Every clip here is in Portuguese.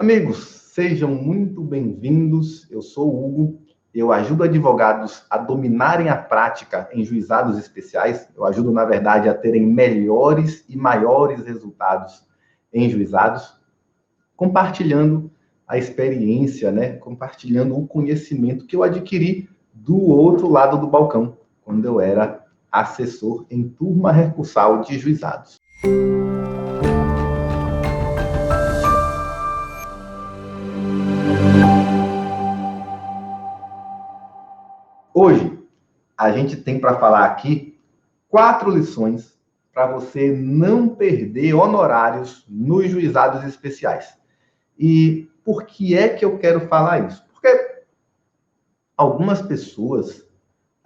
Amigos, sejam muito bem-vindos. Eu sou o Hugo. Eu ajudo advogados a dominarem a prática em juizados especiais. Eu ajudo, na verdade, a terem melhores e maiores resultados em juizados, compartilhando a experiência, né? Compartilhando o conhecimento que eu adquiri do outro lado do balcão, quando eu era assessor em turma recursal de juizados. Hoje, a gente tem para falar aqui 4 lições para você não perder honorários nos juizados especiais. E por que é que eu quero falar isso? Porque algumas pessoas,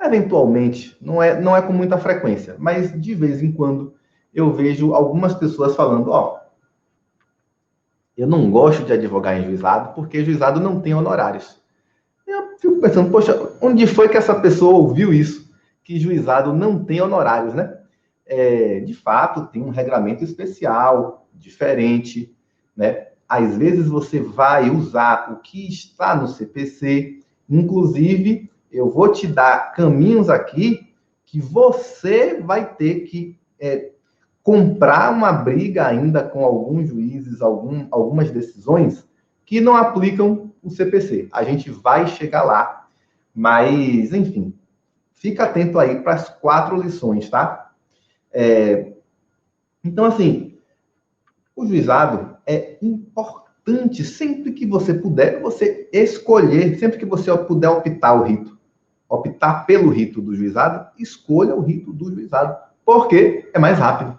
eventualmente, não é com muita frequência, mas de vez em quando eu vejo algumas pessoas falando, eu não gosto de advogar em juizado porque juizado não tem honorários. Eu fico pensando, poxa, onde foi que essa pessoa ouviu isso? Que juizado não tem honorários, né? De fato, tem um regramento especial, diferente, né? Às vezes você vai usar o que está no CPC, inclusive, eu vou te dar caminhos aqui que você vai ter que comprar uma briga ainda com alguns juízes, algumas decisões que não aplicam o CPC. A gente vai chegar lá, mas, enfim, fica atento aí para as 4 lições, tá? Então, assim, o juizado é importante, sempre que você puder, você escolher, sempre que você puder optar pelo rito do juizado, escolha o rito do juizado, porque é mais rápido.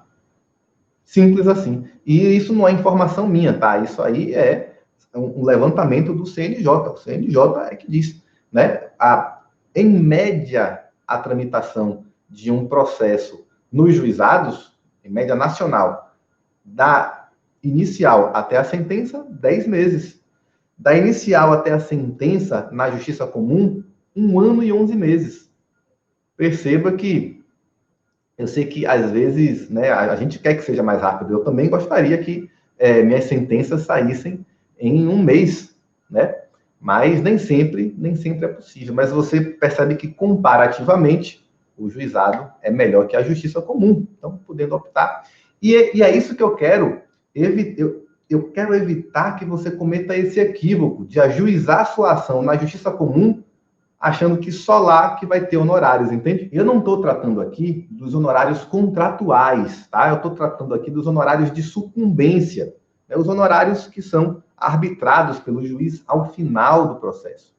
Simples assim. E isso não é informação minha, tá? Isso aí é um levantamento do CNJ. O CNJ é que diz, né? Em média, a tramitação de um processo nos juizados, em média nacional, da inicial até a sentença, 10 meses. Da inicial até a sentença, na justiça comum, 1 ano e 11 meses. Perceba que eu sei que, às vezes, né, a gente quer que seja mais rápido. Eu também gostaria que minhas sentenças saíssem em 1 mês, né? Mas nem sempre é possível. Mas você percebe que, comparativamente, o juizado é melhor que a justiça comum. Então, podendo optar. E é isso que eu quero. Eu quero evitar que você cometa esse equívoco de ajuizar sua ação na justiça comum achando que só lá que vai ter honorários, entende? Eu não estou tratando aqui dos honorários contratuais, tá? Eu estou tratando aqui dos honorários de sucumbência, né? Os honorários que são arbitrados pelo juiz ao final do processo.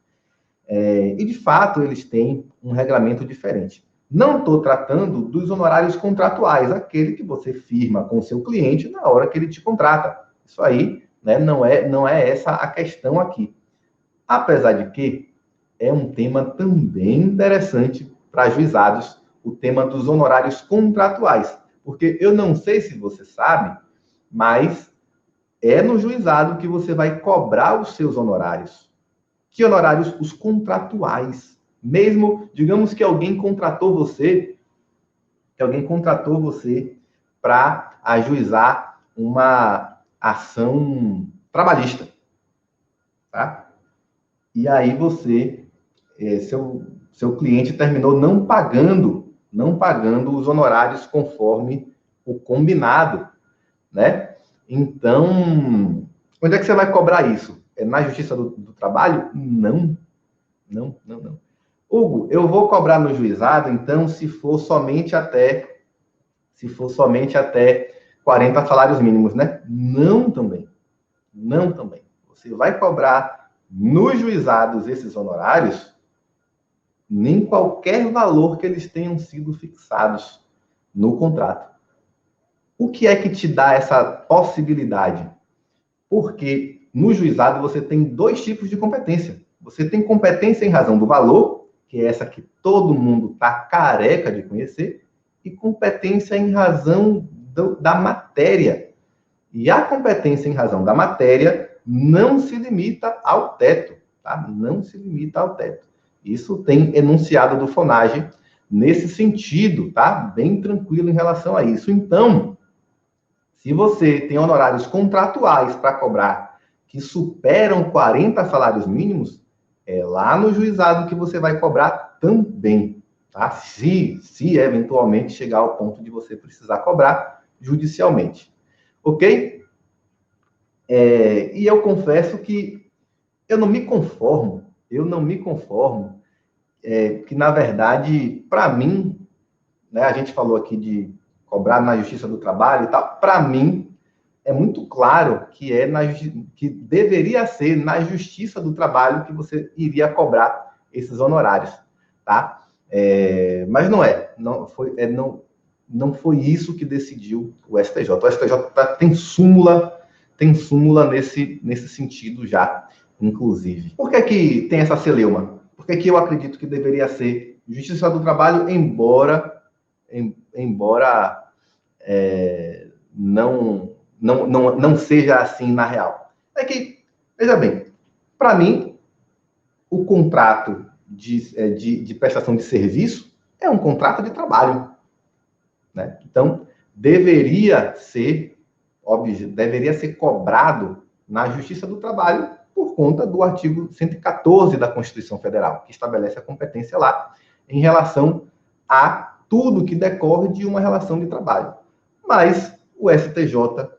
E, de fato, eles têm um regramento diferente. Não estou tratando dos honorários contratuais, aquele que você firma com o seu cliente na hora que ele te contrata. Isso aí, né, não é essa a questão aqui. Apesar de que é um tema também interessante para juizados, o tema dos honorários contratuais. Porque eu não sei se você sabe, mas é no juizado que você vai cobrar os seus honorários. Que honorários? Os contratuais. Mesmo, digamos que alguém contratou você para ajuizar uma ação trabalhista. Tá? E aí seu cliente terminou não pagando os honorários conforme o combinado, né? Então, onde é que você vai cobrar isso? É na Justiça do Trabalho? Não. Hugo, eu vou cobrar no juizado, então, se for somente até 40 salários mínimos, né? Não também. Você vai cobrar nos juizados esses honorários nem qualquer valor que eles tenham sido fixados no contrato. O que é que te dá essa possibilidade? Porque no juizado você tem 2 tipos de competência. Você tem competência em razão do valor, que é essa que todo mundo está careca de conhecer, e competência em razão da matéria. E a competência em razão da matéria não se limita ao teto, tá? Não se limita ao teto. Isso tem enunciado do FONAGE nesse sentido, tá? Bem tranquilo em relação a isso. Então, se você tem honorários contratuais para cobrar que superam 40 salários mínimos, é lá no juizado que você vai cobrar também, tá? Se eventualmente chegar ao ponto de você precisar cobrar judicialmente, ok? E eu confesso que eu não me conformo, que na verdade, para mim, né, a gente falou aqui de cobrar na Justiça do Trabalho e tal, para mim, é muito claro que que deveria ser na Justiça do Trabalho que você iria cobrar esses honorários, tá? Mas não é, não foi isso que decidiu o STJ. O STJ tem súmula nesse sentido já, inclusive. Por que tem essa celeuma? Por que eu acredito que deveria ser Justiça do Trabalho, embora não seja assim na real? É que, veja bem, para mim, o contrato de prestação de serviço é um contrato de trabalho, né? Então, deveria ser cobrado na Justiça do Trabalho por conta do artigo 114 da Constituição Federal, que estabelece a competência lá em relação a tudo que decorre de uma relação de trabalho. Mas o STJ,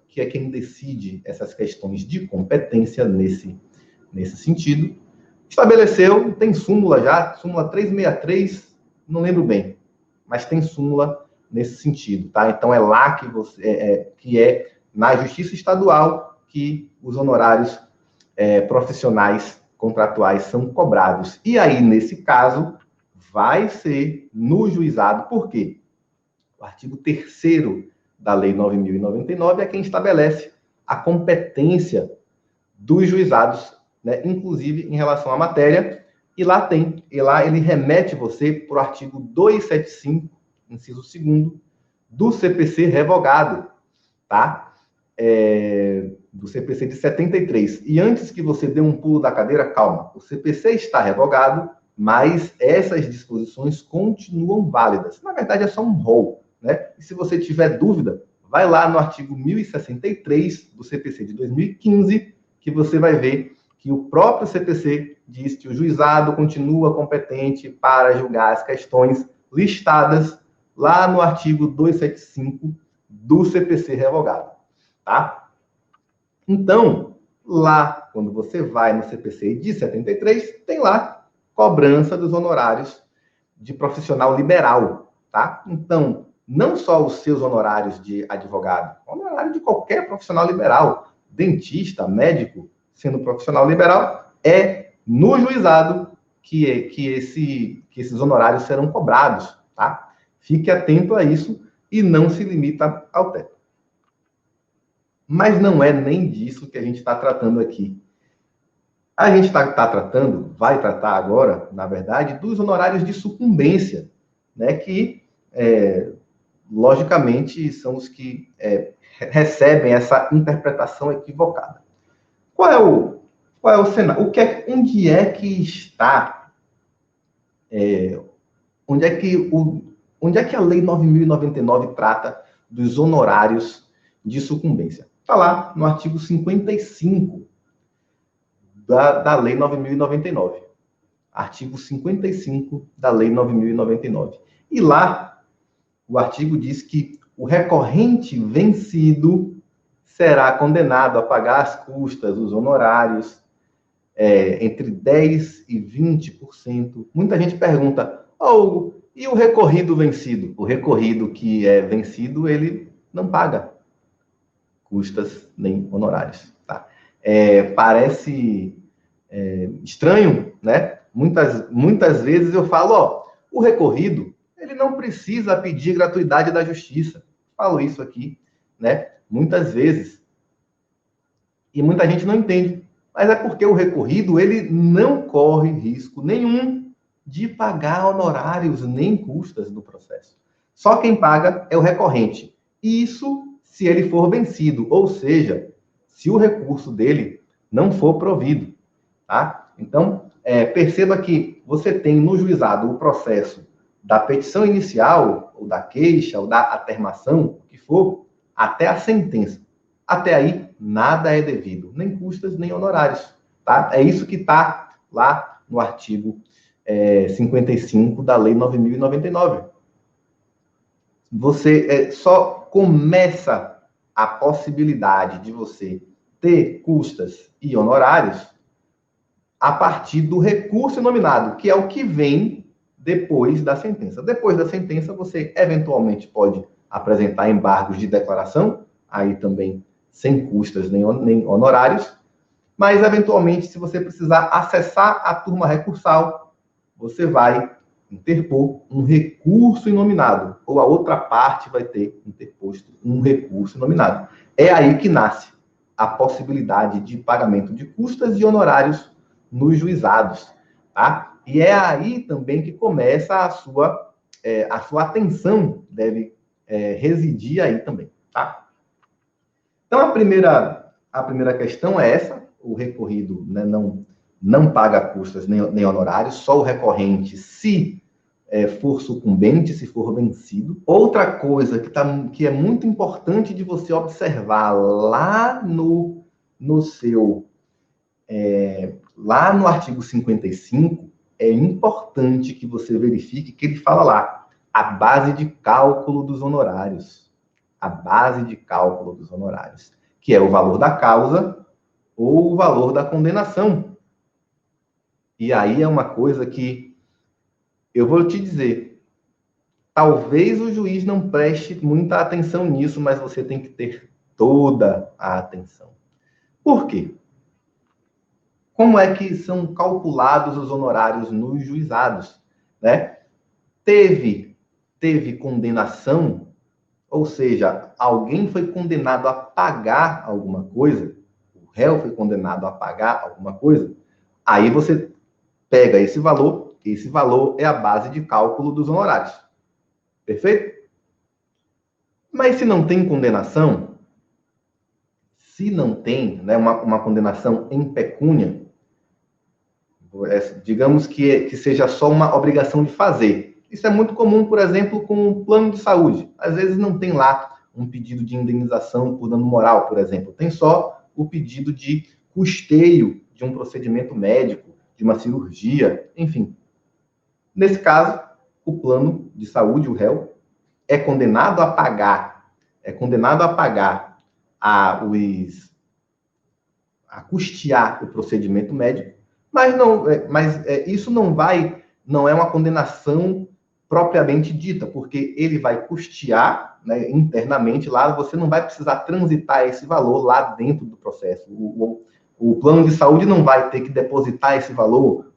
que é quem decide essas questões de competência nesse sentido, estabeleceu, tem súmula já, súmula 363, não lembro bem, mas tem súmula nesse sentido, tá? Então é lá que é na Justiça Estadual que os honorários profissionais contratuais são cobrados. E aí, nesse caso, vai ser no juizado. Por quê? O artigo 3º da Lei 9.099 é quem estabelece a competência dos juizados, né, inclusive em relação à matéria, e lá ele remete você para o artigo 275, inciso 2º, do CPC revogado, tá? Do CPC de 73. E antes que você dê um pulo da cadeira, calma, o CPC está revogado, mas essas disposições continuam válidas. Na verdade, é só um rol, né? E se você tiver dúvida, vai lá no artigo 1063 do CPC de 2015, que você vai ver que o próprio CPC diz que o juizado continua competente para julgar as questões listadas lá no artigo 275 do CPC revogado, tá? Então, lá, quando você vai no CPC de 73, tem lá cobrança dos honorários de profissional liberal, tá? Então, não só os seus honorários de advogado, honorário de qualquer profissional liberal, dentista, médico, sendo profissional liberal, é no juizado que esses honorários serão cobrados, tá? Fique atento a isso e não se limita ao teto. Mas não é nem disso que a gente está tratando aqui. A gente vai tratar agora, na verdade, dos honorários de sucumbência, né? Que, logicamente, são os que recebem essa interpretação equivocada. Qual é o cenário? Onde é que está? Onde é que a Lei 9.099 trata dos honorários de sucumbência? Está lá no artigo 55 da Lei 9.099. Artigo 55 da Lei 9.099. E lá, o artigo diz que o recorrente vencido será condenado a pagar as custas, os honorários, entre 10% e 20%. Muita gente pergunta, Hugo, e o recorrido vencido? O recorrido que é vencido, ele não paga custas nem honorários, tá? Parece estranho, né? Muitas vezes eu falo, o recorrido, ele não precisa pedir gratuidade da justiça. Falo isso aqui, né? Muitas vezes. E muita gente não entende. Mas é porque o recorrido, ele não corre risco nenhum de pagar honorários nem custas do processo. Só quem paga é o recorrente. Isso se ele for vencido, ou seja, se o recurso dele não for provido, tá? Então, perceba que você tem no juizado o processo da petição inicial, ou da queixa, ou da atermação, o que for, até a sentença. Até aí, nada é devido, nem custas, nem honorários. Tá? É isso que está lá no artigo 55 da Lei 9.099. Você só começa a possibilidade de você ter custas e honorários a partir do recurso nominado, que é o que vem depois da sentença. Depois da sentença, você eventualmente pode apresentar embargos de declaração, aí também sem custas nem honorários, mas eventualmente, se você precisar acessar a turma recursal, você vai interpor um recurso inominado, ou a outra parte vai ter interposto um recurso inominado. É aí que nasce a possibilidade de pagamento de custas e honorários nos juizados, tá? E é aí também que começa a sua atenção deve residir aí também, tá? Então, a primeira questão é essa: o recorrido, né, não paga custas nem honorários, só o recorrente se for sucumbente, se for vencido. Outra coisa que é muito importante de você observar lá no artigo 55, é importante que você verifique que ele fala lá, a base de cálculo dos honorários. A base de cálculo dos honorários, que é o valor da causa ou o valor da condenação. E aí é uma coisa que eu vou te dizer, talvez o juiz não preste muita atenção nisso, mas você tem que ter toda a atenção. Por quê? Como é que são calculados os honorários nos juizados, né? Teve condenação, ou seja, alguém foi condenado a pagar alguma coisa, o réu foi condenado a pagar alguma coisa, aí você pega esse valor é a base de cálculo dos honorários. Perfeito? Mas se não tem condenação, se não tem, né, uma condenação em pecúnia, digamos que seja só uma obrigação de fazer. Isso é muito comum, por exemplo, com um plano de saúde. Às vezes não tem lá um pedido de indenização por dano moral, por exemplo. Tem só o pedido de custeio de um procedimento médico, de uma cirurgia, enfim. Nesse caso, o plano de saúde, o réu, é condenado a pagar a custear o procedimento médico, mas isso não é uma condenação propriamente dita, porque ele vai custear, né, internamente lá, você não vai precisar transitar esse valor lá dentro do processo. O plano de saúde não vai ter que depositar esse valor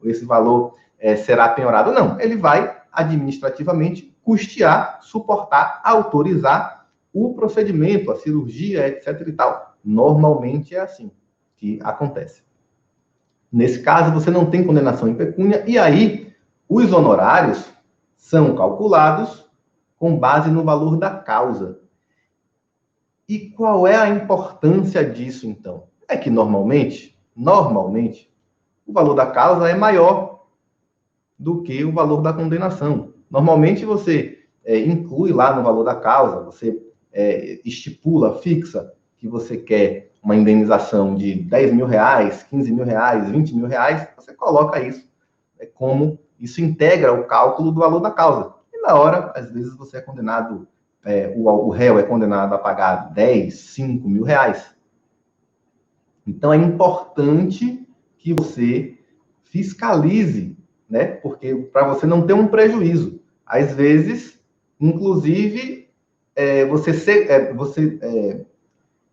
será penhorado. Não, ele vai administrativamente custear, suportar, autorizar o procedimento, a cirurgia, etc. e tal. Normalmente é assim que acontece. Nesse caso, você não tem condenação em pecúnia, e aí os honorários são calculados com base no valor da causa. E qual é a importância disso, então? É que normalmente, o valor da causa é maior do que o valor da condenação. Normalmente você inclui lá no valor da causa, você estipula, fixa que você quer uma indenização de 10 mil reais, 15 mil reais, 20 mil reais, você coloca isso como isso integra o cálculo do valor da causa. E na hora, às vezes, você é condenado, o réu é condenado a pagar 10, 5 mil reais. Então, é importante que você fiscalize, né? Porque para você não ter um prejuízo. Às vezes, inclusive, você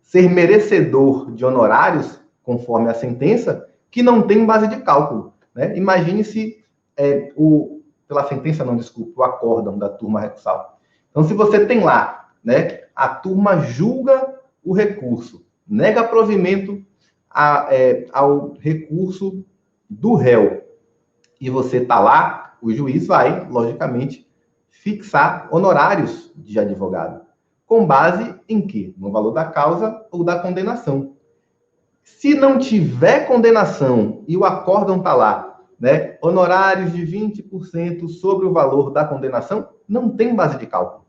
ser merecedor de honorários, conforme a sentença, que não tem base de cálculo, né? Imagine se pela sentença, não, desculpa, o acórdão da turma recursal. Então, se você tem lá, né, a turma julga o recurso, nega provimento ao recurso do réu, e você está lá, o juiz vai, logicamente, fixar honorários de advogado. Com base em quê? No valor da causa ou da condenação. Se não tiver condenação e o acórdão está lá, né, honorários de 20% sobre o valor da condenação, não tem base de cálculo.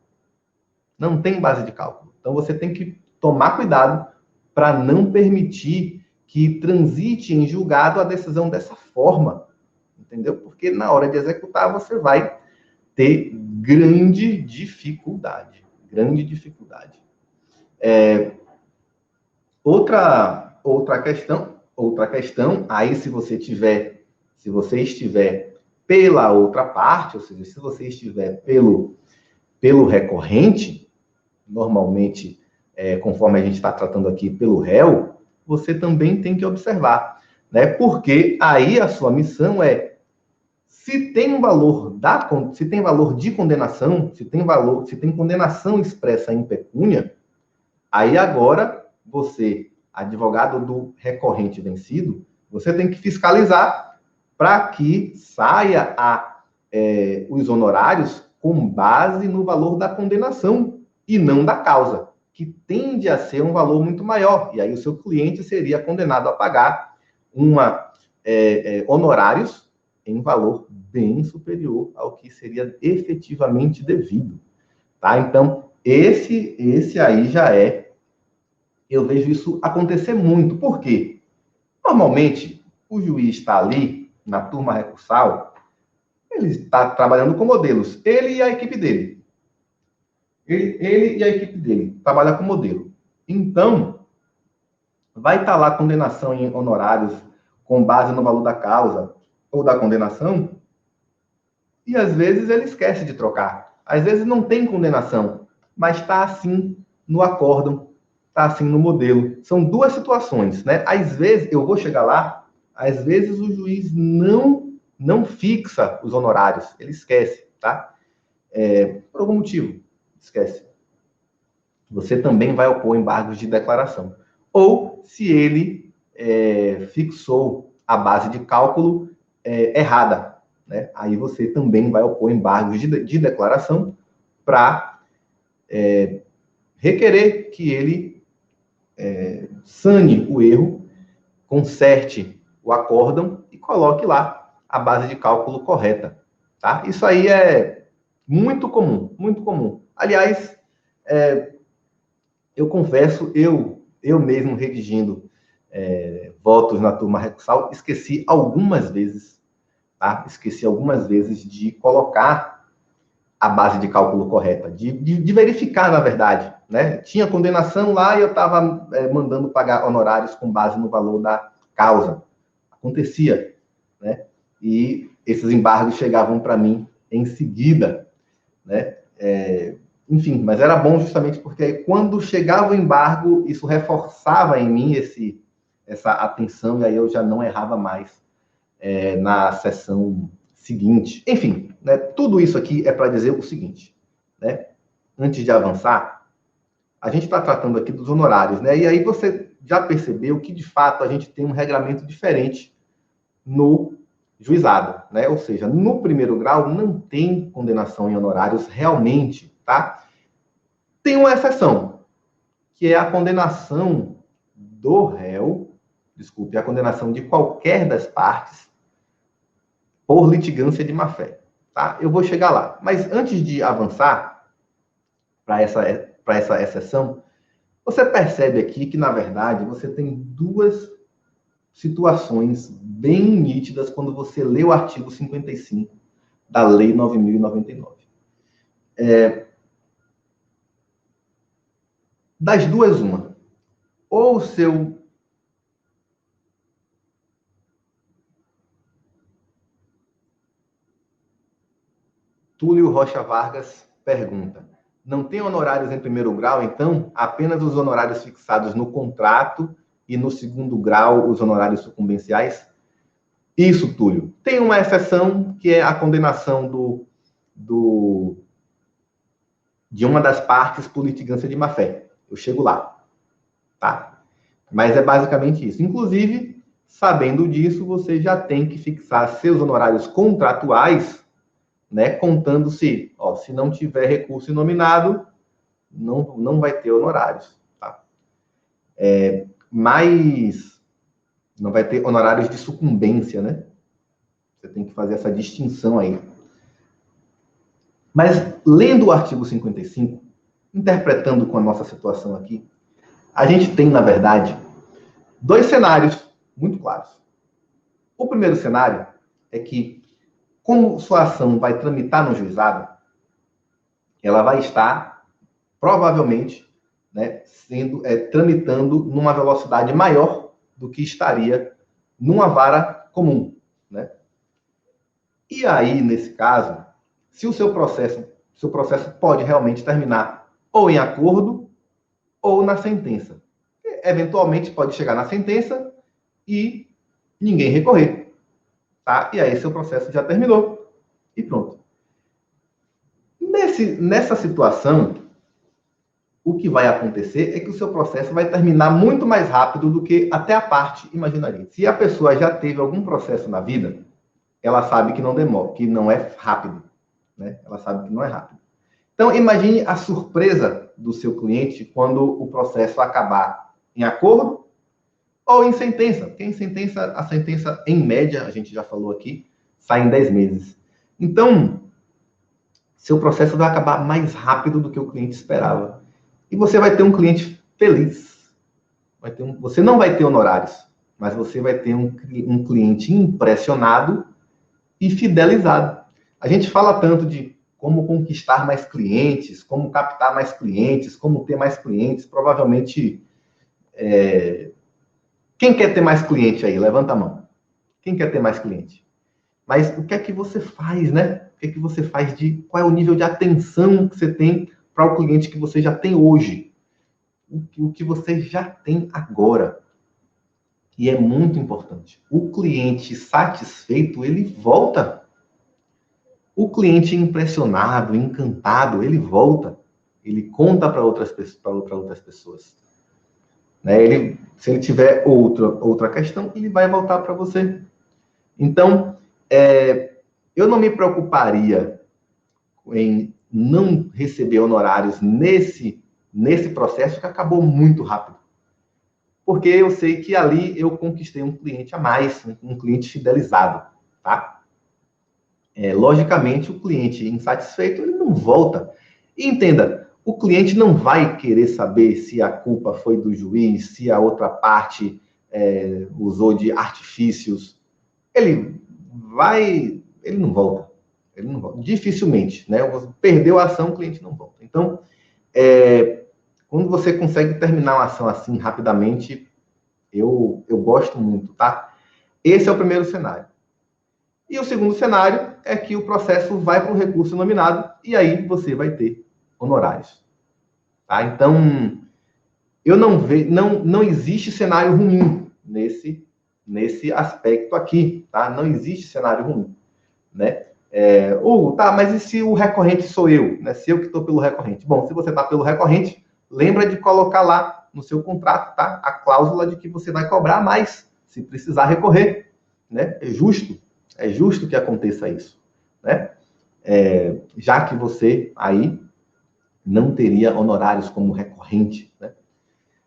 Não tem base de cálculo. Então, você tem que tomar cuidado para não permitir que transite em julgado a decisão dessa forma, entendeu? Porque na hora de executar você vai ter grande dificuldade. Outra questão, aí se você estiver pela outra parte, ou seja, se você estiver pelo recorrente, normalmente, conforme a gente está tratando aqui pelo réu, você também tem que observar, né? Porque aí a sua missão é, se tem valor de condenação, se tem condenação expressa em pecúnia, aí agora você, advogado do recorrente vencido, você tem que fiscalizar para que saia os honorários com base no valor da condenação e não da causa, que tende a ser um valor muito maior. E aí o seu cliente seria condenado a pagar honorários em valor bem superior ao que seria efetivamente devido. Tá? Então, esse aí já eu vejo isso acontecer muito. Por quê? Normalmente, o juiz está ali, na turma recursal, ele está trabalhando com modelos. Ele e a equipe dele. Trabalha com modelo. Então, vai estar lá condenação em honorários com base no valor da causa ou da condenação, e às vezes ele esquece de trocar. Às vezes não tem condenação, mas está assim no acórdão, está assim no modelo. São duas situações, né? Às vezes, eu vou chegar lá, às vezes o juiz não fixa os honorários, ele esquece, tá? Por algum motivo, esquece. Você também vai opor embargos de declaração. Ou se ele fixou a base de cálculo errada, né? Aí você também vai opor embargos de declaração para requerer que ele sane o erro, conserte o acórdão e coloque lá a base de cálculo correta, tá? Isso aí é muito comum, muito comum. Aliás, eu confesso, eu mesmo redigindo votos na turma recursal, esqueci algumas vezes, tá? Esqueci algumas vezes de colocar a base de cálculo correta, de verificar, na verdade, né? Tinha condenação lá e eu estava mandando pagar honorários com base no valor da causa. Acontecia, né? E esses embargos chegavam para mim em seguida, né? Enfim, mas era bom justamente porque quando chegava o embargo, isso reforçava em mim essa atenção, e aí eu já não errava mais na sessão seguinte. Enfim, né, tudo isso aqui é para dizer o seguinte, né? Antes de avançar, a gente está tratando aqui dos honorários, né? E aí você já percebeu que, de fato, a gente tem um regramento diferente no juizado, né? Ou seja, no primeiro grau não tem condenação em honorários realmente, tá? Tem uma exceção, que é a condenação do réu, a condenação de qualquer das partes por litigância de má-fé, tá? Eu vou chegar lá. Mas antes de avançar para essa exceção, você percebe aqui que, na verdade, você tem duas situações bem nítidas quando você lê o artigo 55 da Lei 9.099. Das duas, uma. Ou o seu Túlio Rocha Vargas pergunta: não tem honorários em primeiro grau, então? Apenas os honorários fixados no contrato e no segundo grau, os honorários sucumbenciais? Isso, Túlio. Tem uma exceção, que é a condenação de uma das partes por litigância de má-fé. Eu chego lá, tá? Mas é basicamente isso. Inclusive, sabendo disso, você já tem que fixar seus honorários contratuais, né, contando-se, se não tiver recurso inominado, não vai ter honorários, tá? Mas não vai ter honorários de sucumbência, né? Você tem que fazer essa distinção aí. Mas, lendo o artigo 55, interpretando com a nossa situação aqui, A gente tem, na verdade, dois cenários muito claros. O primeiro cenário é que, como sua ação vai tramitar no juizado, ela vai estar, provavelmente, né, tramitando numa velocidade maior do que estaria numa vara comum, né? E aí, nesse caso, se o seu processo pode realmente terminar ou em acordo ou na sentença. Eventualmente pode chegar na sentença e ninguém recorrer, tá? E aí seu processo já terminou e pronto. Nessa situação, o que vai acontecer é que o seu processo vai terminar muito mais rápido do que até a parte imaginaria. Se a pessoa já teve algum processo na vida, ela sabe que não demora, que não é rápido, né? Ela sabe que não é rápido. Então, imagine a surpresa do seu cliente quando o processo acabar em acordo ou em sentença. Porque em sentença, a sentença, em média, a gente já falou aqui, sai em 10 meses. Então, seu processo vai acabar mais rápido do que o cliente esperava. E você vai ter um cliente feliz. Você não vai ter honorários, mas você vai ter um cliente impressionado e fidelizado. A gente fala tanto de como conquistar mais clientes, como captar mais clientes, como ter mais clientes. Provavelmente, quem quer ter mais cliente aí? Levanta a mão. Quem quer ter mais cliente? Mas o que é que você faz, né? O que é que você faz qual é o nível de atenção que você tem para o cliente que você já tem hoje? O que você já tem agora. E é muito importante. O cliente satisfeito, ele volta. O cliente impressionado, encantado, ele volta. Ele conta para outras pessoas. Né? Se ele tiver outra questão, ele vai voltar para você. Então, eu não me preocuparia em não receber honorários nesse processo que acabou muito rápido. Porque eu sei que ali eu conquistei um cliente a mais, um cliente fidelizado, tá? Logicamente, o cliente insatisfeito, ele não volta. E entenda, o cliente não vai querer saber se a culpa foi do juiz, se a outra parte usou de artifícios. Ele não volta. Ele não volta. Dificilmente, né? Perdeu a ação, o cliente não volta. Então, quando você consegue terminar uma ação assim rapidamente, eu gosto muito, tá? Esse é o primeiro cenário. E o segundo cenário é que o processo vai para o recurso nominado e aí você vai ter honorários. Tá? Então, não existe cenário ruim nesse aspecto aqui. Tá? Não existe cenário ruim. Né? Hugo, tá, mas e se o recorrente sou eu? Né? Se eu que estou pelo recorrente? Bom, se você está pelo recorrente, lembra de colocar lá no seu contrato, tá? A cláusula de que você vai cobrar mais se precisar recorrer. Né? É justo que aconteça isso, né? Já que você aí não teria honorários como recorrente, né?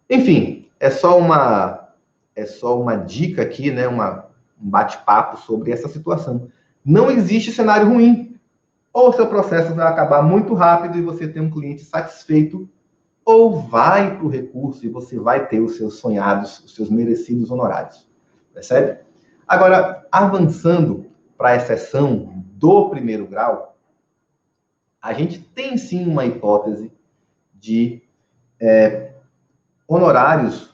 Enfim, é só uma dica aqui, né? Um bate-papo sobre essa situação. Não existe cenário ruim. Ou seu processo vai acabar muito rápido e você tem um cliente satisfeito, ou vai para o recurso e você vai ter os seus sonhados, os seus merecidos honorários. Percebe? Agora, avançando para a exceção do primeiro grau, a gente tem sim uma hipótese de honorários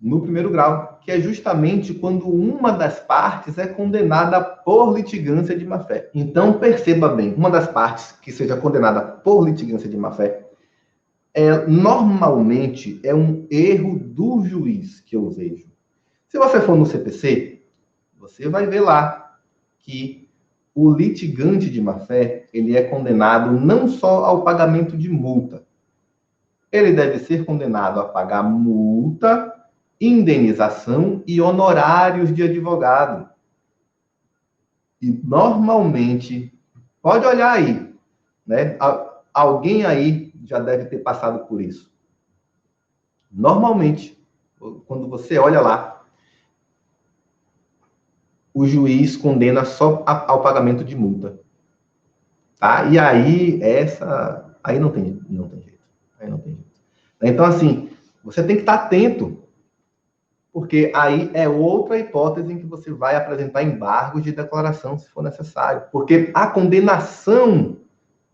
no primeiro grau, que é justamente quando uma das partes é condenada por litigância de má-fé. Então, perceba bem, uma das partes que seja condenada por litigância de má-fé, normalmente é um erro do juiz que eu vejo. Se você for no CPC, você vai ver lá que o litigante de má-fé, ele é condenado não só ao pagamento de multa. Ele deve ser condenado a pagar multa, indenização e honorários de advogado. E normalmente, pode olhar aí, né? Alguém aí já deve ter passado por isso. Normalmente, quando você olha lá, o juiz condena só ao pagamento de multa. Tá? E aí, aí não tem jeito. Aí não tem jeito. Então, assim, Você tem que estar atento, porque aí é outra hipótese em que você vai apresentar embargos de declaração, se for necessário. Porque a condenação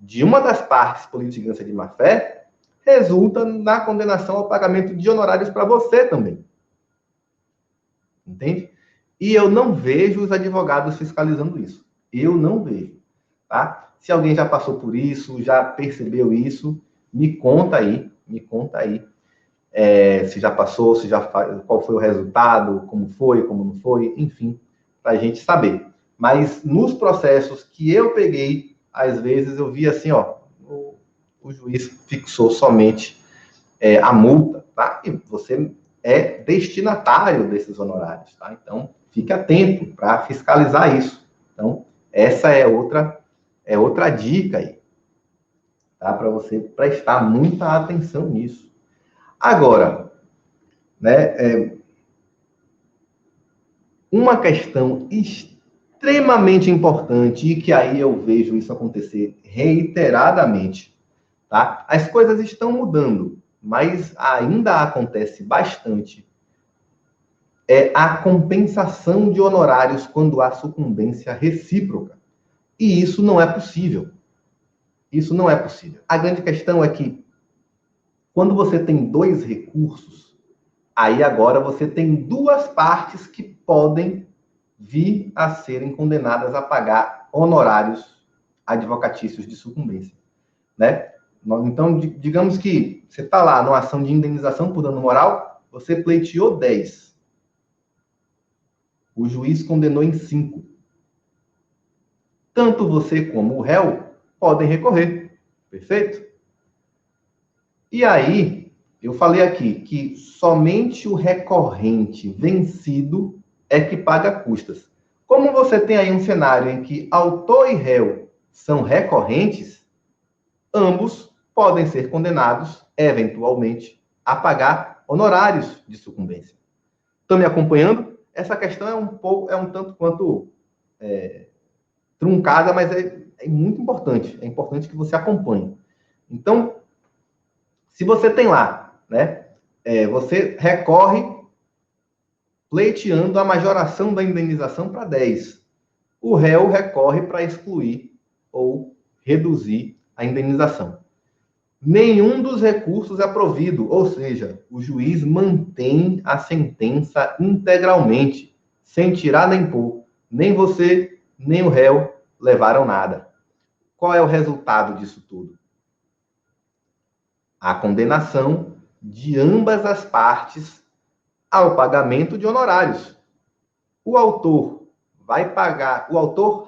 de uma das partes por litigância de má-fé resulta na condenação ao pagamento de honorários para você também. Entende? E eu não vejo os advogados fiscalizando isso. Eu não vejo. Tá? Se alguém já passou por isso, já percebeu isso, me conta aí. Se já passou, qual foi o resultado, como foi, como não foi, enfim, para a gente saber. Mas nos processos que eu peguei, às vezes eu vi assim, ó, o juiz fixou somente a multa, tá? E você é destinatário desses honorários, tá? Então, fique atento para fiscalizar isso. Então, essa é outra dica aí, tá? Para você prestar muita atenção nisso. Agora, né, uma questão extremamente importante, e que aí eu vejo isso acontecer reiteradamente, tá? As coisas estão mudando, mas ainda acontece bastante, é a compensação de honorários quando há sucumbência recíproca. E isso não é possível. Isso não é possível. A grande questão é que, quando você tem dois recursos, aí agora você tem duas partes que podem vir a serem condenadas a pagar honorários advocatícios de sucumbência, né? Então, digamos que você está lá numa ação de indenização por dano moral, você pleiteou 10. O juiz condenou em 5. Tanto você como o réu podem recorrer, perfeito? E aí, eu falei aqui que somente o recorrente vencido é que paga custas. Como você tem aí um cenário em que autor e réu são recorrentes, ambos podem ser condenados, eventualmente, a pagar honorários de sucumbência. Estão me acompanhando? Essa questão é um tanto quanto truncada, mas é muito importante. É importante que você acompanhe. Então, se você tem lá, né, você recorre pleiteando a majoração da indenização para 10. O réu recorre para excluir ou reduzir a indenização. Nenhum dos recursos é provido, ou seja, o juiz mantém a sentença integralmente, sem tirar nem pôr. Nem você, nem o réu levaram nada. Qual é o resultado disso tudo? A condenação de ambas as partes ao pagamento de honorários. O autor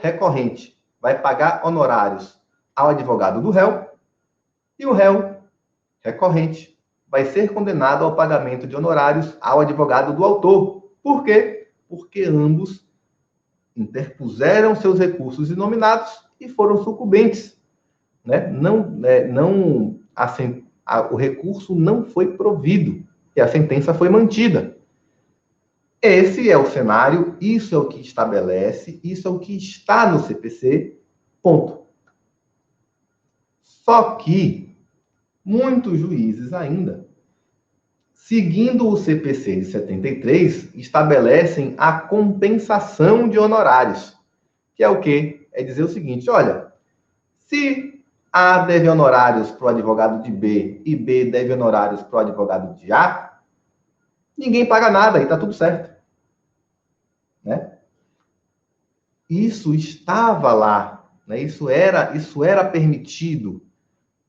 recorrente vai pagar honorários ao advogado do réu, e o réu recorrente vai ser condenado ao pagamento de honorários ao advogado do autor. Por quê? Porque ambos interpuseram seus recursos inominados e foram sucumbentes. Né? O recurso não foi provido e a sentença foi mantida. Esse é o cenário, isso é o que estabelece, isso é o que está no CPC, ponto. Só que muitos juízes ainda, seguindo o CPC de 73, estabelecem a compensação de honorários, que é o quê? É dizer o seguinte, olha, se A deve honorários para o advogado de B e B deve honorários para o advogado de A, ninguém paga nada e está tudo certo. Né? Isso estava lá, né? Isso era permitido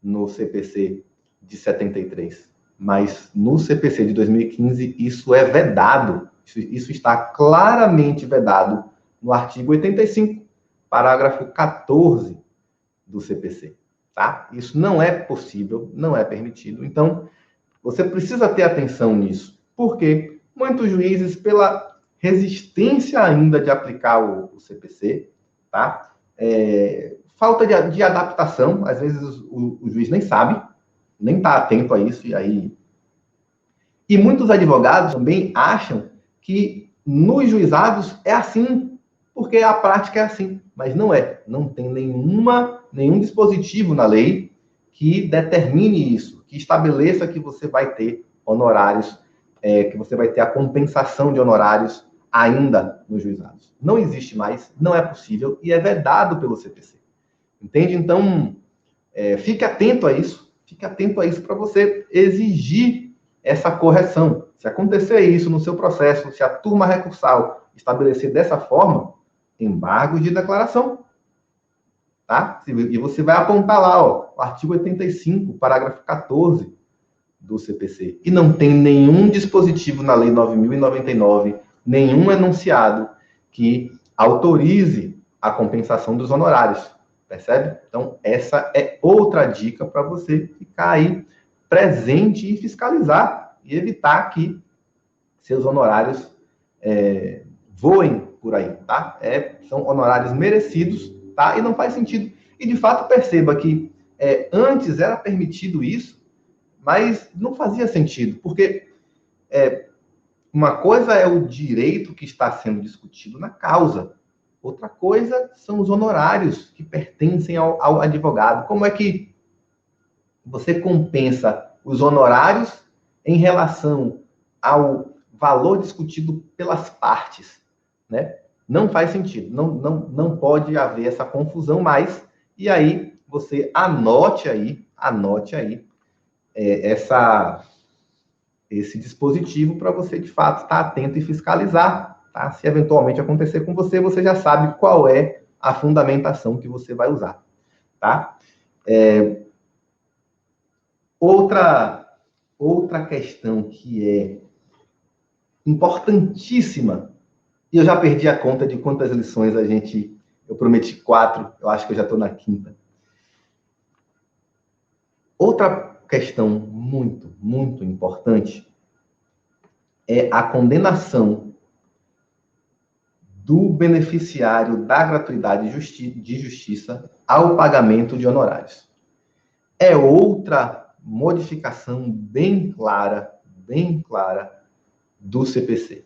no CPC de 73, mas no CPC de 2015 isso é vedado, isso está claramente vedado no artigo 85, parágrafo 14 do CPC, tá? Isso não é possível, não é permitido, então você precisa ter atenção nisso, porque muitos juízes, pela resistência ainda de aplicar o CPC, tá? Falta de adaptação, às vezes o juiz nem sabe, nem está atento a isso, e muitos advogados também acham que nos juizados é assim, porque a prática é assim, mas não é. Não tem nenhum dispositivo na lei que determine isso, que estabeleça que você vai ter honorários, que você vai ter a compensação de honorários ainda nos juizados. Não existe mais, não é possível e é vedado pelo CPC. Entende? Então, fique atento a isso para você exigir essa correção. Se acontecer isso no seu processo, se a turma recursal estabelecer dessa forma, embargo de declaração. Tá? E você vai apontar lá, ó, o artigo 85, parágrafo 14 do CPC. E não tem nenhum dispositivo na Lei 9.099, nenhum enunciado que autorize a compensação dos honorários. Percebe? Então, essa é outra dica para você ficar aí presente e fiscalizar e evitar que seus honorários voem por aí, tá? São honorários merecidos, tá? E não faz sentido. E, de fato, perceba que antes era permitido isso, mas não fazia sentido, porque uma coisa é o direito que está sendo discutido na causa, outra coisa são os honorários que pertencem ao advogado. Como é que você compensa os honorários em relação ao valor discutido pelas partes, né? Não faz sentido, não pode haver essa confusão mais, e aí você anote aí esse dispositivo para você, de fato, estar atento e fiscalizar, tá? Se eventualmente acontecer com você, você já sabe qual é a fundamentação que você vai usar, tá? Outra questão que é importantíssima, e eu já perdi a conta de quantas lições eu prometi 4, eu acho que eu já estou na 5ª. Outra questão muito, muito importante é a condenação do beneficiário da gratuidade de justiça ao pagamento de honorários. É outra modificação bem clara do CPC.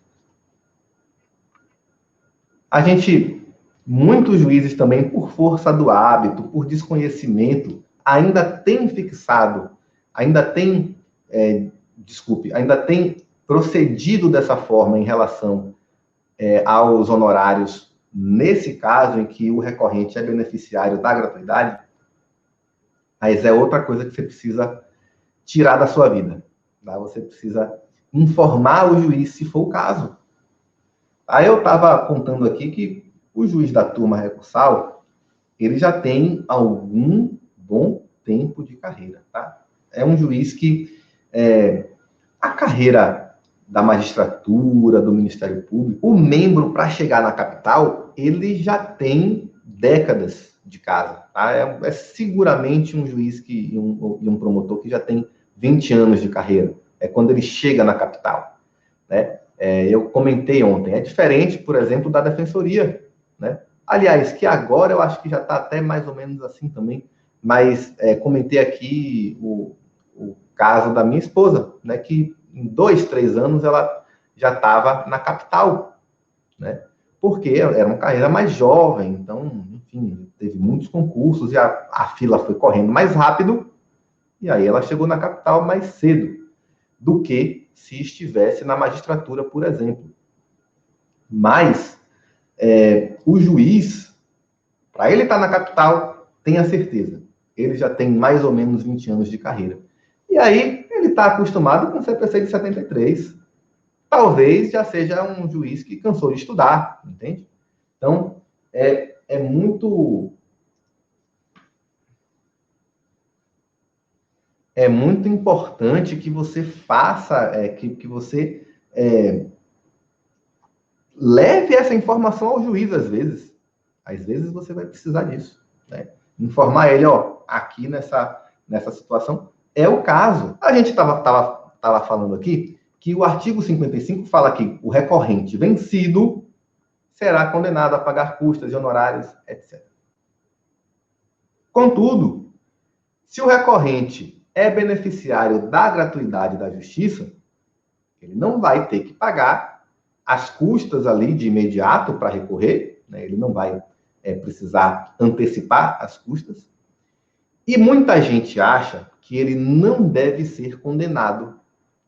Muitos juízes também, por força do hábito, por desconhecimento, ainda tem procedido dessa forma em relação aos honorários, nesse caso em que o recorrente é beneficiário da gratuidade, mas é outra coisa que você precisa tirar da sua vida. Tá? Você precisa informar o juiz, se for o caso. Aí eu estava contando aqui que o juiz da turma recursal, ele já tem algum bom tempo de carreira, tá? É um juiz que a carreira da magistratura, do Ministério Público, o membro, para chegar na capital, ele já tem décadas de casa, tá? É seguramente um juiz e um promotor que já tem 20 anos de carreira. É quando ele chega na capital, né? Eu comentei ontem, é diferente, por exemplo, da defensoria, né? Aliás, que agora eu acho que já está até mais ou menos assim também, mas comentei aqui o caso da minha esposa, né? Que em 2, 3 anos ela já estava na capital, né? Porque era uma carreira mais jovem, então, enfim, teve muitos concursos e a fila foi correndo mais rápido, e aí ela chegou na capital mais cedo do que se estivesse na magistratura, por exemplo. Mas o juiz, para ele estar na capital, tenha certeza, ele já tem mais ou menos 20 anos de carreira. E aí, ele está acostumado com o CPC de 73. Talvez já seja um juiz que cansou de estudar, entende? Então, é muito importante que você faça, que você leve essa informação ao juiz, às vezes. Às vezes você vai precisar disso, né? Informar ele, ó, aqui nessa situação é o caso. A gente estava falando aqui que o artigo 55 fala que o recorrente vencido será condenado a pagar custas e honorários, etc. Contudo, se o recorrente é beneficiário da gratuidade da justiça, ele não vai ter que pagar as custas ali de imediato para recorrer, né? Ele não vai precisar antecipar as custas. E muita gente acha que ele não deve ser condenado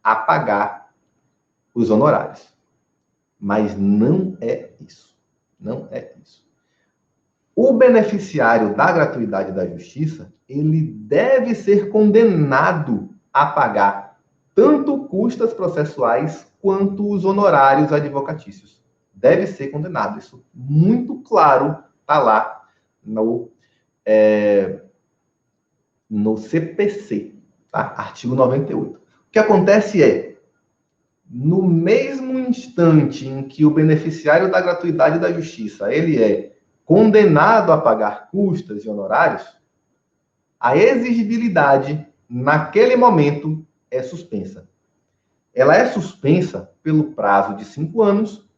a pagar os honorários. Mas não é isso. Não é isso. O beneficiário da gratuidade da justiça, ele deve ser condenado a pagar tanto custas processuais quanto os honorários advocatícios. Deve ser condenado. Isso muito claro está lá no CPC, tá? Artigo 98. O que acontece é, no mesmo instante em que o beneficiário da gratuidade da justiça, ele é condenado a pagar custas e honorários, a exigibilidade, naquele momento, é suspensa. Ela é suspensa pelo prazo de 5 anos,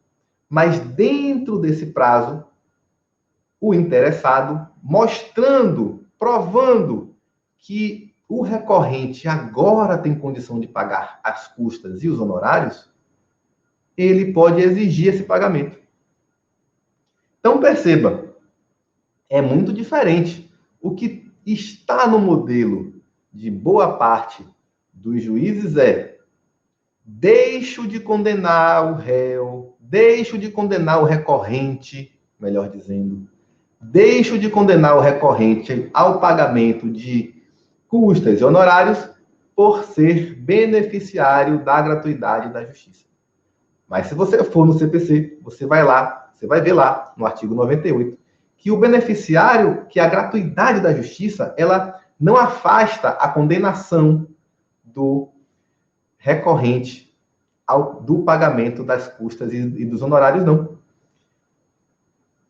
mas dentro desse prazo, o interessado, mostrando, provando que o recorrente agora tem condição de pagar as custas e os honorários, ele pode exigir esse pagamento. Então, perceba, é muito diferente. O que está no modelo de boa parte dos juízes é: deixo de condenar o réu, deixo de condenar o recorrente, melhor dizendo, deixo de condenar o recorrente ao pagamento de custas e honorários por ser beneficiário da gratuidade da justiça. Mas se você for no CPC, você vai lá, você vai ver lá, no artigo 98, que o beneficiário, que a gratuidade da justiça, ela não afasta a condenação do recorrente do pagamento das custas e dos honorários, não.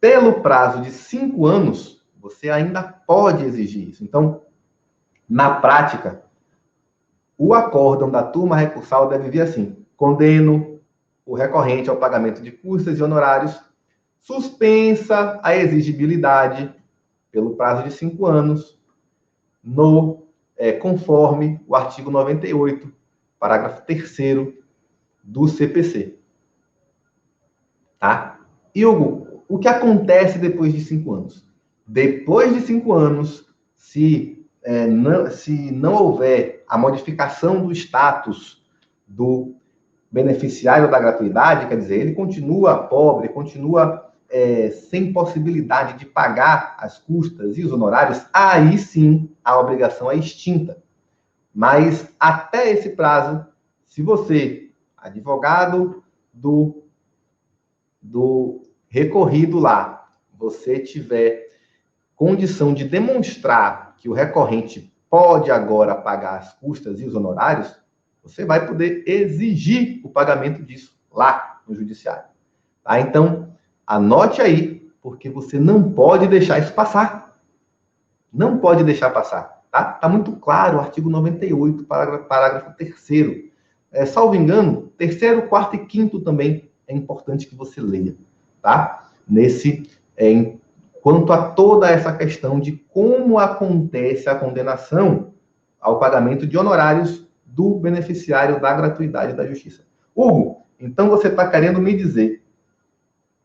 Pelo prazo de 5 anos, você ainda pode exigir isso. Então, na prática, o acórdão da turma recursal deve vir assim: condeno o recorrente ao pagamento de custas e honorários, suspensa a exigibilidade pelo prazo de 5 anos, conforme o artigo 98, parágrafo 3º do CPC. Tá? E, Hugo, o que acontece depois de 5 anos? Depois de 5 anos, se não houver a modificação do status do beneficiário da gratuidade, quer dizer, ele continua pobre, continua sem possibilidade de pagar as custas e os honorários, aí sim a obrigação é extinta. Mas até esse prazo, se você, advogado do recorrido lá, você tiver condição de demonstrar que o recorrente pode agora pagar as custas e os honorários, você vai poder exigir o pagamento disso lá no judiciário. Tá? Então, anote aí, porque você não pode deixar isso passar. Não pode deixar passar. Tá? Tá muito claro o artigo 98, parágrafo 3º. Salvo engano, 3º, 4º e 5º também é importante que você leia. Tá? Quanto a toda essa questão de como acontece a condenação ao pagamento de honorários do beneficiário da gratuidade da justiça. Hugo, então você está querendo me dizer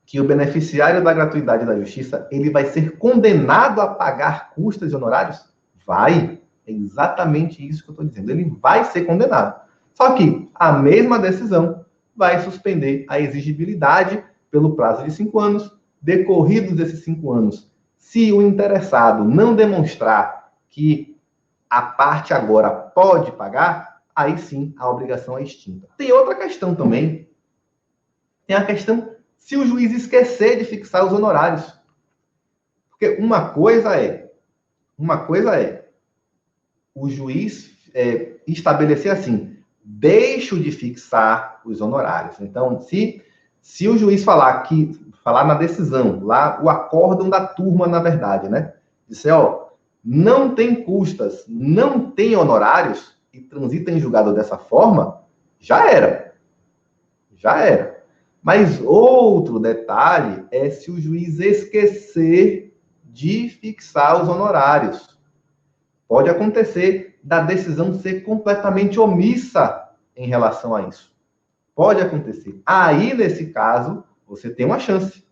que o beneficiário da gratuidade da justiça, ele vai ser condenado a pagar custas e honorários? Vai. É exatamente isso que eu estou dizendo. Ele vai ser condenado. Só que a mesma decisão vai suspender a exigibilidade pelo prazo de 5 anos. Decorridos esses 5 anos, se o interessado não demonstrar que a parte agora pode pagar, aí sim a obrigação é extinta. Tem outra questão também. Tem a questão se o juiz esquecer de fixar os honorários. Porque uma coisa é o juiz estabelecer assim: deixo de fixar os honorários. Então, se o juiz falar na decisão, lá o acórdão da turma, na verdade, né? Disser, não tem custas, não tem honorários, e transita em julgado dessa forma, já era. Já era. Mas outro detalhe é se o juiz esquecer de fixar os honorários. Pode acontecer da decisão ser completamente omissa em relação a isso. Pode acontecer. Aí, nesse caso, você tem uma chance.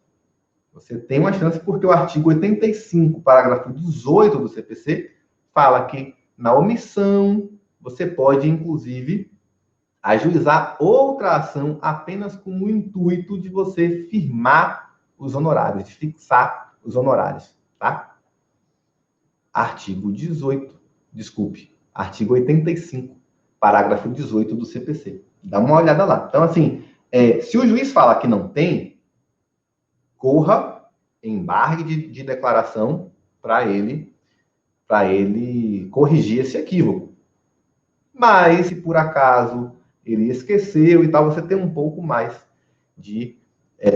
Você tem uma chance porque o artigo 85, parágrafo 18 do CPC, fala que na omissão você pode, inclusive, ajuizar outra ação apenas com o intuito de você firmar os honorários, de fixar os honorários, tá? Artigo 85, parágrafo 18 do CPC. Dá uma olhada lá. Então, assim, se o juiz fala que não tem, corra, embargue de declaração para ele corrigir esse equívoco. Mas, se por acaso ele esqueceu e tal, você tem um pouco mais de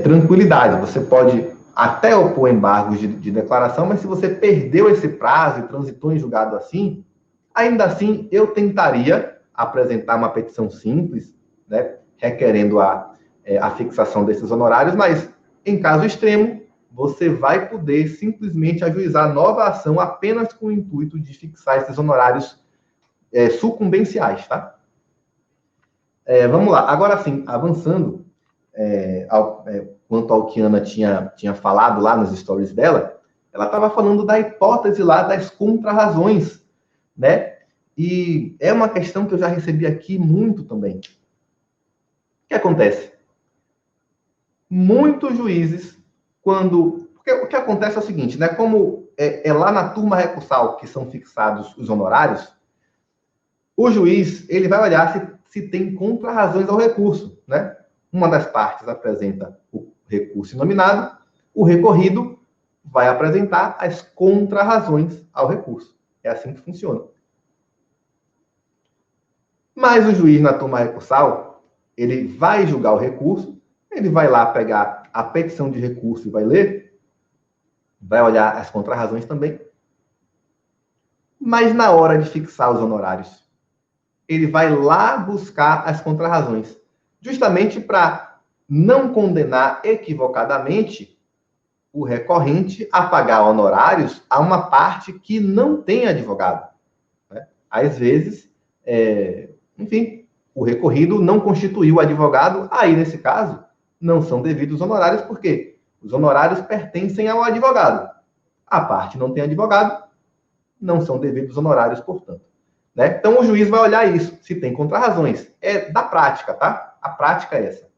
tranquilidade. Você pode até opor embargos de declaração, mas se você perdeu esse prazo e transitou em julgado assim, ainda assim eu tentaria apresentar uma petição simples, né, requerendo a fixação desses honorários, mas em caso extremo, você vai poder simplesmente ajuizar nova ação apenas com o intuito de fixar esses honorários sucumbenciais, tá? Vamos lá. Agora sim, avançando, quanto ao que a Ana tinha falado lá nos stories dela, ela estava falando da hipótese lá das contrarrazões, né? E é uma questão que eu já recebi aqui muito também. O que acontece? Muitos juízes, porque o que acontece é o seguinte, né? Como é lá na turma recursal que são fixados os honorários, o juiz ele vai olhar se tem contrarrazões ao recurso, né? Uma das partes apresenta o recurso inominado, o recorrido vai apresentar as contrarrazões ao recurso. É assim que funciona. Mas o juiz na turma recursal, ele vai julgar o recurso, ele vai lá pegar a petição de recurso e vai ler, vai olhar as contrarrazões também. Mas na hora de fixar os honorários, ele vai lá buscar as contrarrazões, justamente para não condenar equivocadamente o recorrente a pagar honorários a uma parte que não tem advogado, né? Às vezes, enfim, o recorrido não constituiu o advogado, aí, nesse caso, não são devidos honorários, porque os honorários pertencem ao advogado. A parte não tem advogado, não são devidos honorários, portanto. Né? Então, o juiz vai olhar isso, se tem contrarrazões. É da prática, tá? A prática é essa.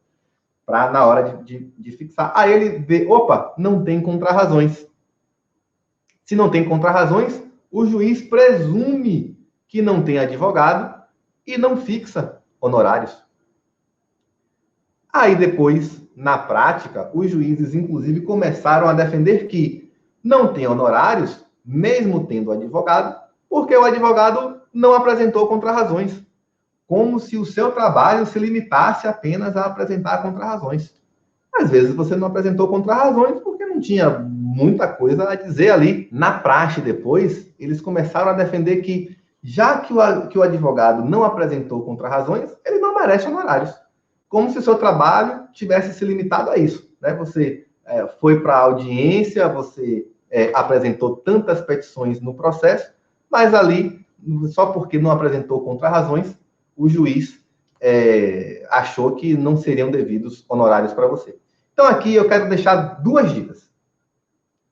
Para, na hora de fixar. Aí ele vê, opa, não tem contrarrazões. Se não tem contrarrazões, o juiz presume que não tem advogado e não fixa honorários. Aí depois, na prática, os juízes, inclusive, começaram a defender que não tem honorários, mesmo tendo advogado, porque o advogado não apresentou contrarrazões. Como se o seu trabalho se limitasse apenas a apresentar contrarrazões. Às vezes você não apresentou contrarrazões porque não tinha muita coisa a dizer ali. Na praxe, depois, eles começaram a defender que, já que o advogado não apresentou contrarrazões, ele não merece honorários. Como se o seu trabalho tivesse se limitado a isso, né? Você foi para a audiência, você apresentou tantas petições no processo, mas ali, só porque não apresentou contrarrazões, o juiz achou que não seriam devidos honorários para você. Então, aqui eu quero deixar duas dicas.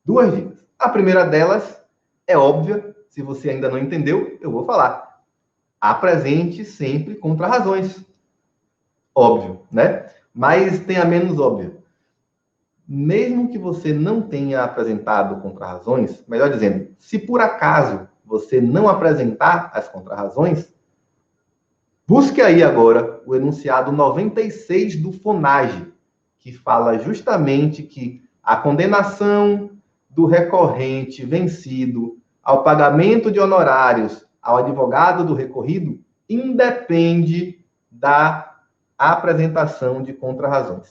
Duas dicas. A primeira delas é óbvia, se você ainda não entendeu, eu vou falar. Apresente sempre contrarrazões. Óbvio, né? Mas tem a menos óbvia. Mesmo que você não tenha apresentado contrarrazões, melhor dizendo, se por acaso você não apresentar as contrarrazões, busque aí agora o enunciado 96 do FONAGE, que fala justamente que a condenação do recorrente vencido ao pagamento de honorários ao advogado do recorrido independe da apresentação de contrarrazões.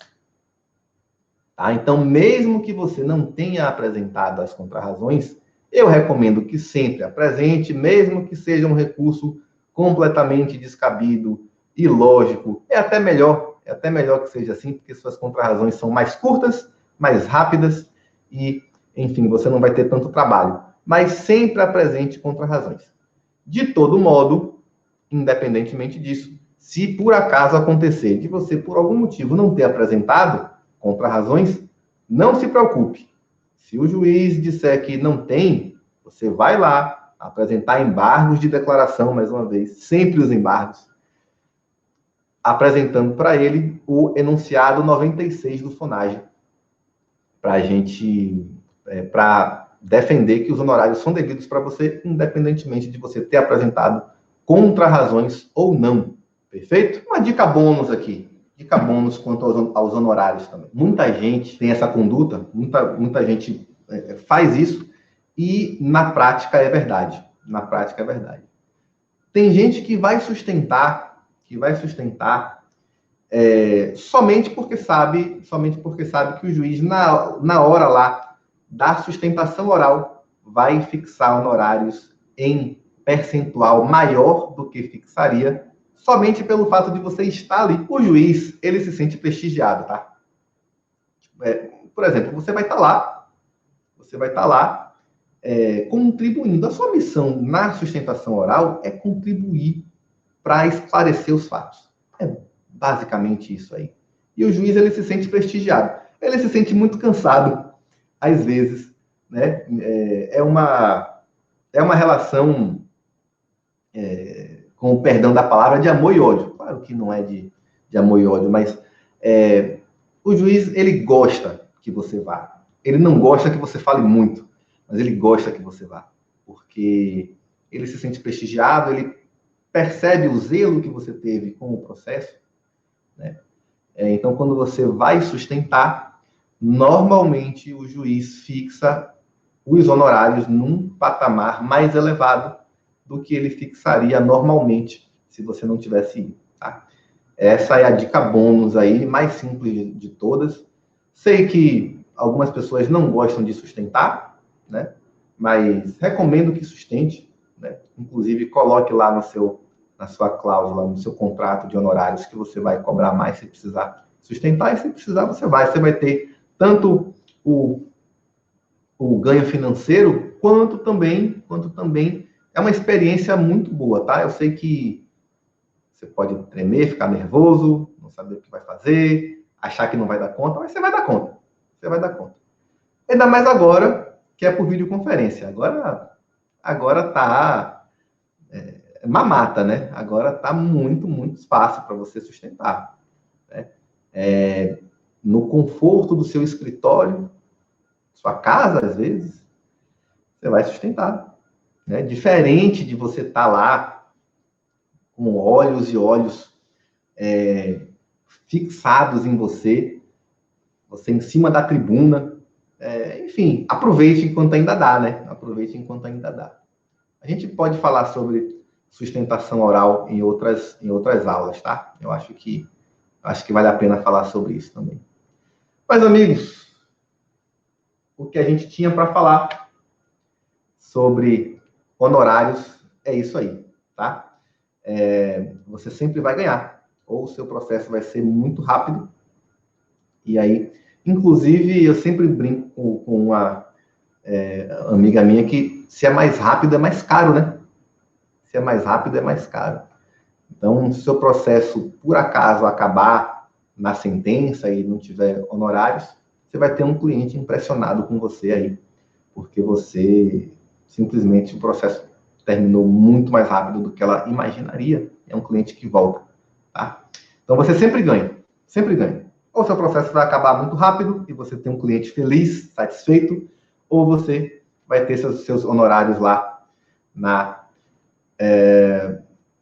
Tá? Então, mesmo que você não tenha apresentado as contrarrazões, eu recomendo que sempre apresente, mesmo que seja um recurso completamente descabido, ilógico. É até melhor que seja assim, porque suas contrarrazões são mais curtas, mais rápidas e, enfim, você não vai ter tanto trabalho. Mas sempre apresente contrarrazões. De todo modo, independentemente disso, se por acaso acontecer de você, por algum motivo, não ter apresentado contrarrazões, não se preocupe. Se o juiz disser que não tem, você vai lá apresentar embargos de declaração, mais uma vez, sempre os embargos. apresentando para ele o enunciado 96 do FONAGE, para a gente, para defender que os honorários são devidos para você, independentemente de você ter apresentado contra-razões ou não. Perfeito? Uma dica bônus aqui. Dica bônus quanto aos honorários também. Muita gente tem essa conduta, muita gente faz isso, e na prática é verdade. Na prática é verdade. Tem gente que vai sustentar somente porque sabe que o juiz, na hora lá da sustentação oral, vai fixar honorários em percentual maior do que fixaria, somente pelo fato de você estar ali. O juiz, ele se sente prestigiado, tá? Por exemplo, você vai estar lá, contribuindo. A sua missão na sustentação oral é contribuir para esclarecer os fatos. É basicamente isso aí. E o juiz, ele se sente prestigiado. Ele se sente muito cansado, às vezes, né? É uma relação, com o perdão da palavra, de amor e ódio. Claro que não é de amor e ódio, mas o juiz, ele gosta que você vá. Ele não gosta que você fale muito, mas ele gosta que você vá. Porque ele se sente prestigiado, ele percebe o zelo que você teve com o processo, né? Então, quando você vai sustentar, normalmente o juiz fixa os honorários num patamar mais elevado do que ele fixaria normalmente se você não tivesse ido, tá? Essa é a dica bônus aí, mais simples de todas. Sei que algumas pessoas não gostam de sustentar, né? Mas recomendo que sustente, né? Inclusive, coloque lá na sua cláusula, no seu contrato de honorários, que você vai cobrar mais se precisar sustentar, e se precisar, você vai ter tanto o ganho financeiro, quanto também é uma experiência muito boa, tá? Eu sei que você pode tremer, ficar nervoso, não saber o que vai fazer, achar que não vai dar conta, mas você vai dar conta. Você vai dar conta. Ainda mais agora, que é por videoconferência. Agora tá mamata, né? Agora tá muito fácil para você sustentar, né? No conforto do seu escritório, sua casa, às vezes, você vai sustentar, né? Diferente de você estar lá com olhos e olhos fixados em você em cima da tribuna. Enfim, aproveite enquanto ainda dá, né? Aproveite enquanto ainda dá. A gente pode falar sobre sustentação oral em outras aulas, tá? Eu acho que vale a pena falar sobre isso também. Mas, amigos, o que a gente tinha para falar sobre honorários é isso aí, tá? Você sempre vai ganhar, ou o seu processo vai ser muito rápido. E aí, inclusive, eu sempre brinco com uma amiga minha que se é mais rápido é mais caro, né? Se é mais rápido é mais caro. Então, se o seu processo, por acaso, acabar na sentença e não tiver honorários, você vai ter um cliente impressionado com você aí, porque você simplesmente o processo terminou muito mais rápido do que ela imaginaria. É um cliente que volta, tá? Então, você sempre ganha, sempre ganha. Ou seu processo vai acabar muito rápido e você tem um cliente feliz, satisfeito, ou você vai ter seus honorários lá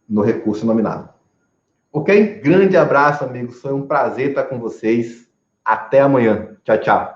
no recurso nominado. Ok? Grande abraço, amigos. Foi um prazer estar com vocês. Até amanhã. Tchau, tchau.